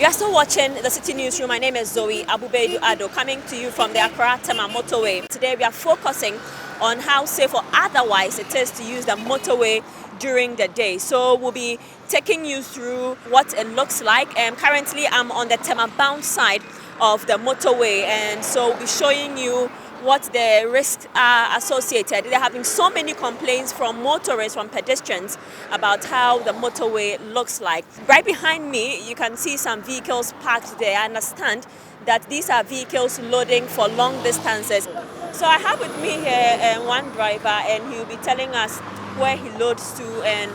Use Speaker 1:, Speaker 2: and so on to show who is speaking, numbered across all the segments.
Speaker 1: You are still watching the Citi Newsroom. My name is Zoe Abubedu Ado, coming to you from the Accra-Tema Motorway. Today we are focusing on how safe or otherwise it is to use the motorway during the day. So we'll be taking you through what it looks like. Currently I'm on the Tema-bound side of the motorway, and so we'll be showing you what the risks are associated. There have been so many complaints from motorists, from pedestrians, about how the motorway looks like. Right behind me, you can see some vehicles parked there. I understand that these are vehicles loading for long distances. So I have with me here one driver, and he'll be telling us where he loads to and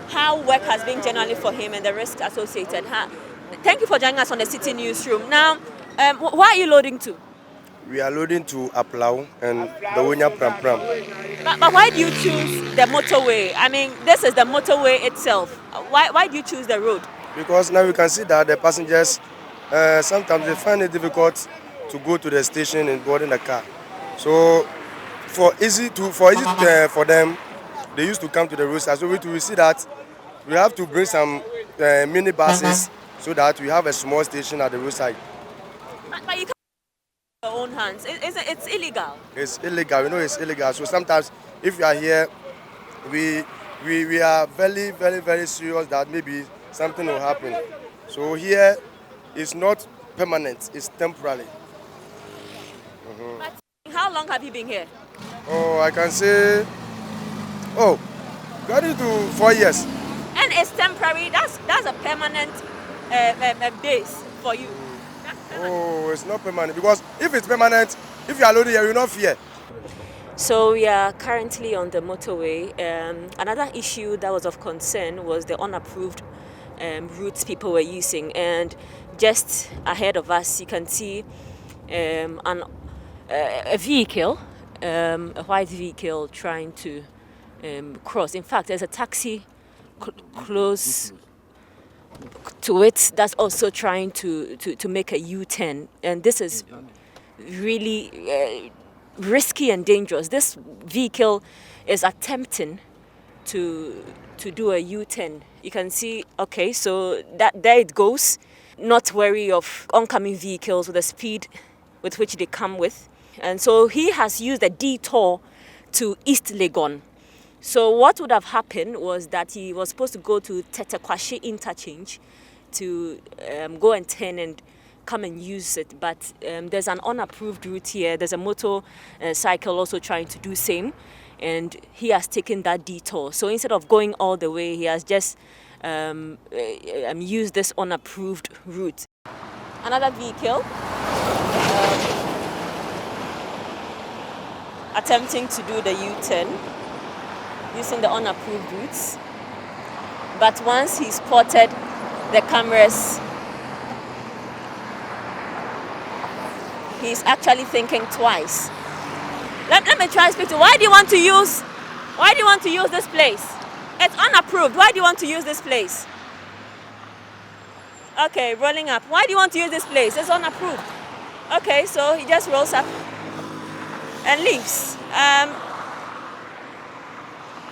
Speaker 1: how work has been generally for him and the risks associated. Thank you for joining us on the Citi Newsroom. Now, where are you loading to?
Speaker 2: We are loading to Aplau and the Winya Pram Pram.
Speaker 1: But why do you choose the motorway? I mean, this is the motorway itself. Why do you choose the road?
Speaker 2: Because now we can see that the passengers, sometimes they find it difficult to go to the station and board in the car. So for them, they used to come to the roadside. So we see that we have to bring some mini buses so that we have a small station at the roadside.
Speaker 1: But you can't your own hands. It's illegal.
Speaker 2: It's illegal. We know it's illegal. So sometimes if you are here, we are very, very, very serious that maybe something will happen. So here it's not permanent, it's temporary.
Speaker 1: But how long have you been here?
Speaker 2: Oh, I can say, going to 4 years.
Speaker 1: And it's temporary. That's a permanent base for you.
Speaker 2: Oh, it's not permanent, because if it's permanent, if you are loaded here, you will not fear.
Speaker 1: So we are currently on the motorway. Another issue that was of concern was the unapproved routes people were using, and just ahead of us you can see a vehicle, a white vehicle trying to cross. In fact, there's a taxi close to it that's also trying to make a U-turn, and this is really risky and dangerous. This vehicle is attempting to do a U-turn. You can see, okay, so there it goes, not wary of oncoming vehicles with the speed with which they come with, and so he has used a detour to East Legon. So what would have happened was that he was supposed to go to Tetekwashi interchange to go and turn and come and use it. But there's an unapproved route here. There's a motorcycle also trying to do same. And he has taken that detour. So instead of going all the way, he has just used this unapproved route. Another vehicle attempting to do the U-turn using the unapproved routes, but once he spotted the cameras, he's actually thinking twice. Let me try to speak to. Why do you want to use this place? It's unapproved. Why do you want to use this place? Okay, rolling up. Why do you want to use this place? It's unapproved. Okay, so he just rolls up and leaves.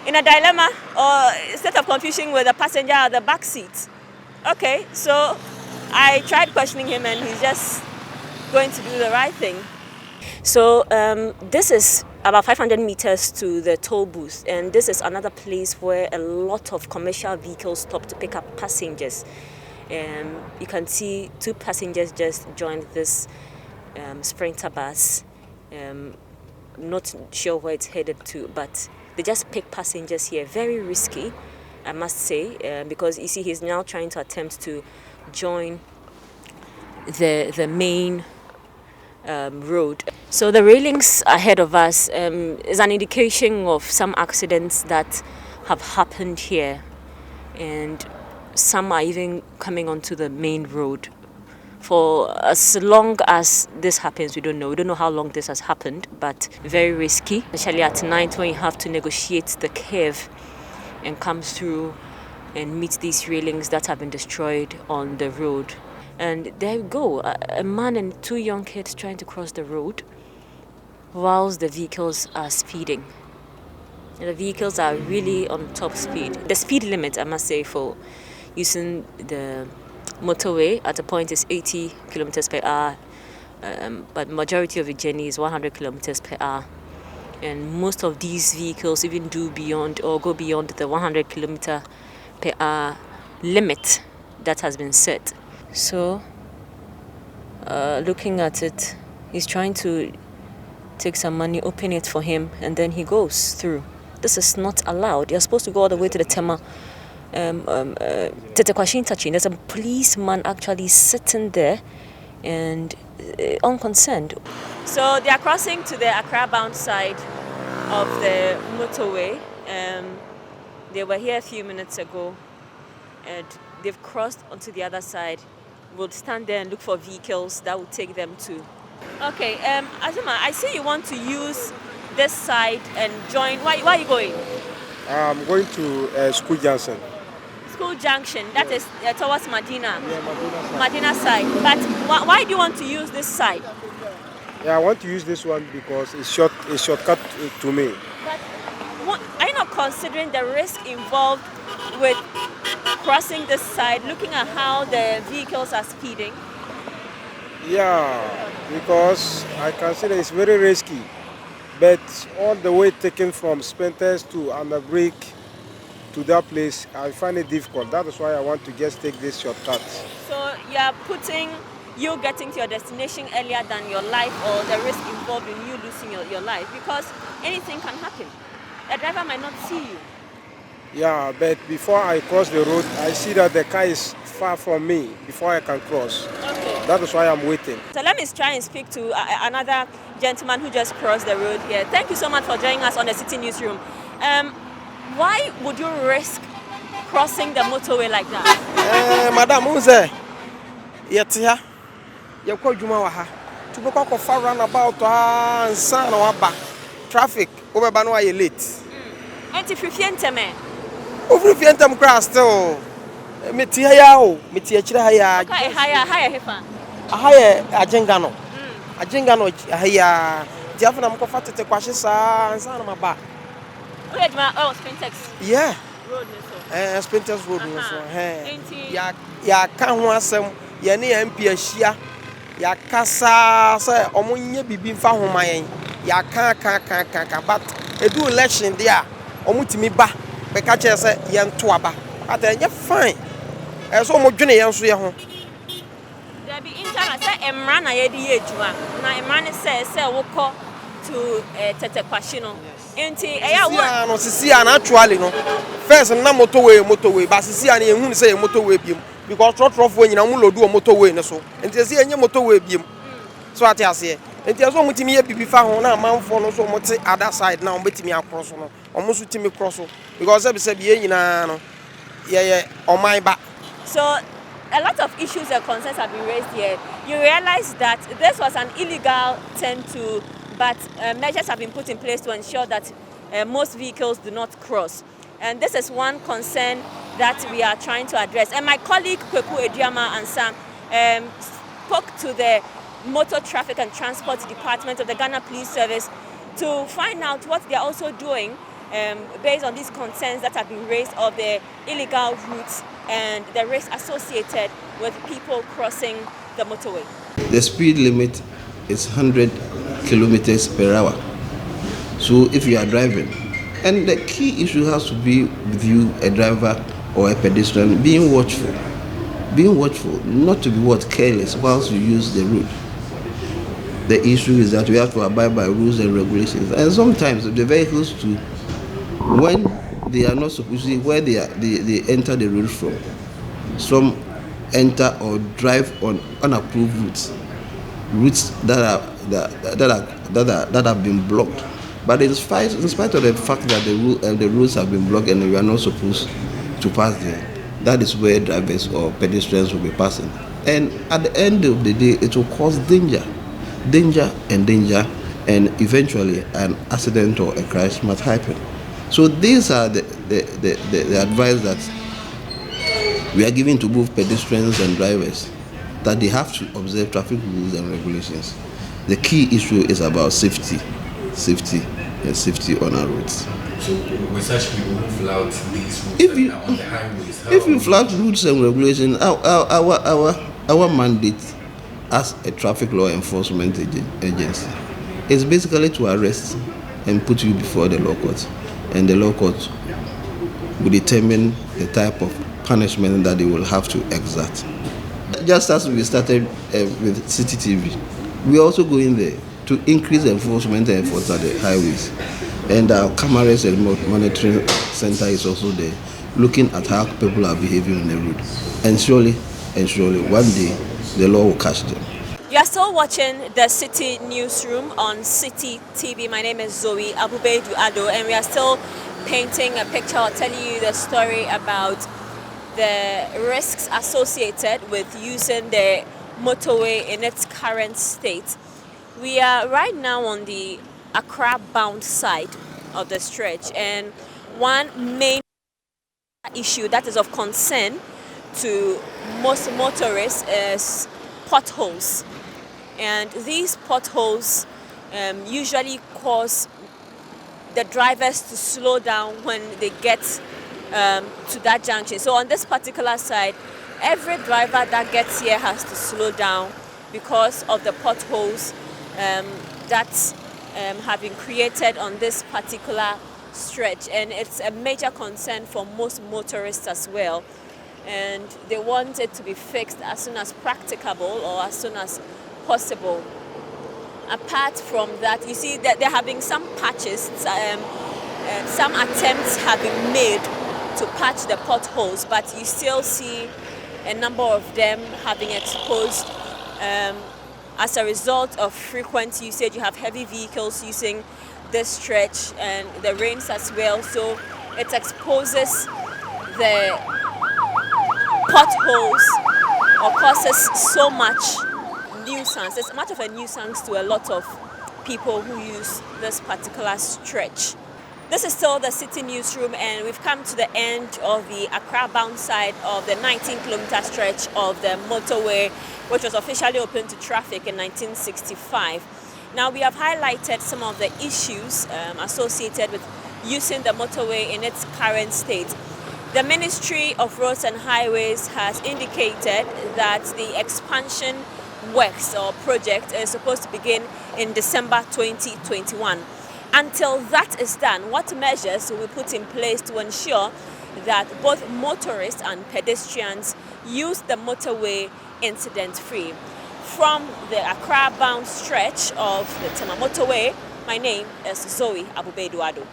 Speaker 1: In a dilemma or state of confusion with the passenger at the back seat. Okay, so I tried questioning him and he's just going to do the right thing. So this is about 500 meters to the toll booth, and this is another place where a lot of commercial vehicles stop to pick up passengers. You can see two passengers just joined this Sprinter bus. Not sure where it's headed to, but they just pick passengers here. Very risky, I must say, because you see he's now trying to attempt to join the main road. So the railings ahead of us is an indication of some accidents that have happened here, and some are even coming onto the main road. For as long as this happens, we don't know. We don't know how long this has happened, but very risky, especially at night when you have to negotiate the curve and come through and meet these railings that have been destroyed on the road. And there you go, a man and two young kids trying to cross the road whilst the vehicles are speeding. And the vehicles are really on top speed. The speed limit, I must say, for using the motorway. At a point is 80 kilometers per hour, but majority of the journey is 100 kilometers per hour. And most of these vehicles even do beyond or go beyond the 100 kilometer per hour limit that has been set. So, looking at it, he's trying to take some money, open it for him, and then he goes through. This is not allowed. You're supposed to go all the way to the Tema Motorway. There's a policeman actually sitting there and unconcerned. So they are crossing to the Accra-bound side of the motorway. They were here a few minutes ago, and they've crossed onto the other side. We'll stand there and look for vehicles that will take them to. Okay, Azuma, I see you want to use this side and join. Why are you going?
Speaker 2: I'm going to School Junction.
Speaker 1: School Junction, that is towards Medina.
Speaker 2: Yeah,
Speaker 1: Medina side. But why do you want to use this side?
Speaker 2: Yeah, I want to use this one because it's shortcut to me.
Speaker 1: But are you not considering the risk involved with crossing this side, looking at how the vehicles are speeding?
Speaker 2: Yeah, because I consider it's very risky. But all the way taken from Spenters to Underbreak to that place, I find it difficult. That is why I want to just take this shortcut.
Speaker 1: So you are putting you getting to your destination earlier than your life, or the risk involved in you losing your life, because anything can happen. The driver might not see you.
Speaker 2: Yeah, but before I cross the road, I see that the car is far from me before I can cross.
Speaker 1: Okay.
Speaker 2: That is why I'm waiting.
Speaker 1: So let me try and speak to another gentleman who just crossed the road here. Thank you so much for joining us on the Citi Newsroom. Why would you risk crossing the motorway like that?
Speaker 3: Madam, who's there? Yet here. You call Jumawaha. To go for far roundabout and son or back. Traffic over Banwa late.
Speaker 1: And if you find me.
Speaker 3: Over if you enter grass still. Metia yao, Metia Chihaya.
Speaker 1: Higher heifer.
Speaker 3: A higher Ajengano. Ajengano, Haya. Jaffana Mkofa to Quashes and son of my back.
Speaker 1: Oh, Spintex.
Speaker 3: Yeah.
Speaker 1: Road.
Speaker 3: Spinters Road. Ya can't want some Yanni MP Shia. Ya Casa, say, Omunya Bibi Fahumayan. Ya can't, but a do election there. Omutimi ba, Bekacha say, Yan Tuaba. But then you're fine. As almost Johnny Yansu.
Speaker 1: There be internet, say, Emran, I had the age one. Now, Emran says, we'll call to Tete Pashino.
Speaker 3: No, Sicilian actually no. First, na motorway, but Sicilian who say motorway beam because trot when you know do a motorway so. And they see any motorway beam. So I tell you, and there's so much me be found on a mount for so much other side now, bet me across no. Almost with me cross because I said, yeah, on my back.
Speaker 1: So a lot of issues and concerns have been raised here. You realize that this was an illegal turn to, but measures have been put in place to ensure that most vehicles do not cross. And this is one concern that we are trying to address. And my colleague, Kweku Ediama and Sam, spoke to the Motor Traffic and Transport Department of the Ghana Police Service to find out what they are also doing based on these concerns that have been raised of the illegal routes and the risk associated with people crossing the motorway.
Speaker 4: The speed limit is 100 kilometers per hour. So if you are driving, and the key issue has to be with you, a driver or a pedestrian, being watchful, not to be careless whilst you use the road. The issue is that we have to abide by rules and regulations, and sometimes the vehicles too, when they are not supposed to, where they enter the road from, some enter or drive on unapproved routes that have been blocked. But in spite of the fact that the roads have been blocked and we are not supposed to pass there, that is where drivers or pedestrians will be passing. And at the end of the day, it will cause danger, and eventually an accident or a crash might happen. So these are the advice that we are giving to both pedestrians and drivers, that they have to observe traffic rules and regulations. The key issue is about safety on our roads.
Speaker 5: So with such people who flout these rules
Speaker 4: If you-
Speaker 5: on the highways,
Speaker 4: If you flout rules and regulations, our mandate as a traffic law enforcement agency is basically to arrest and put you before the law court, and the law court will determine the type of punishment that they will have to exert. Just as we started with Citi TV, we are also going there to increase enforcement efforts at the highways, and our cameras and monitoring center is also there, looking at how people are behaving on the road, and surely one day the law will catch them.
Speaker 1: You are still watching the Citi Newsroom on Citi TV. My name is Zoe Abubedu-Ado, and we are still painting a picture or telling you the story about the risks associated with using the motorway in its current state. We are right now on the Accra-bound side of the stretch, and one main issue that is of concern to most motorists is potholes. And these potholes usually cause the drivers to slow down when they get to that junction. So on this particular side, every driver that gets here has to slow down because of the potholes that have been created on this particular stretch, and it's a major concern for most motorists as well, and they want it to be fixed as soon as practicable or as soon as possible. Apart from that, you see that there have been some patches, some attempts have been made to patch the potholes, but you still see a number of them having exposed as a result of frequent usage. You have heavy vehicles using this stretch and the rains as well, so it exposes the potholes or causes so much nuisance. It's much of a nuisance to a lot of people who use this particular stretch. This is still the Citi Newsroom, and we've come to the end of the Accra-bound side of the 19-kilometer stretch of the motorway, which was officially opened to traffic in 1965. Now, we have highlighted some of the issues associated with using the motorway in its current state. The Ministry of Roads and Highways has indicated that the expansion works or project is supposed to begin in December 2021. Until that is done, what measures will be put in place to ensure that both motorists and pedestrians use the motorway incident-free? From the Accra-bound stretch of the Tema Motorway, my name is Zoe Abubedu-Ado.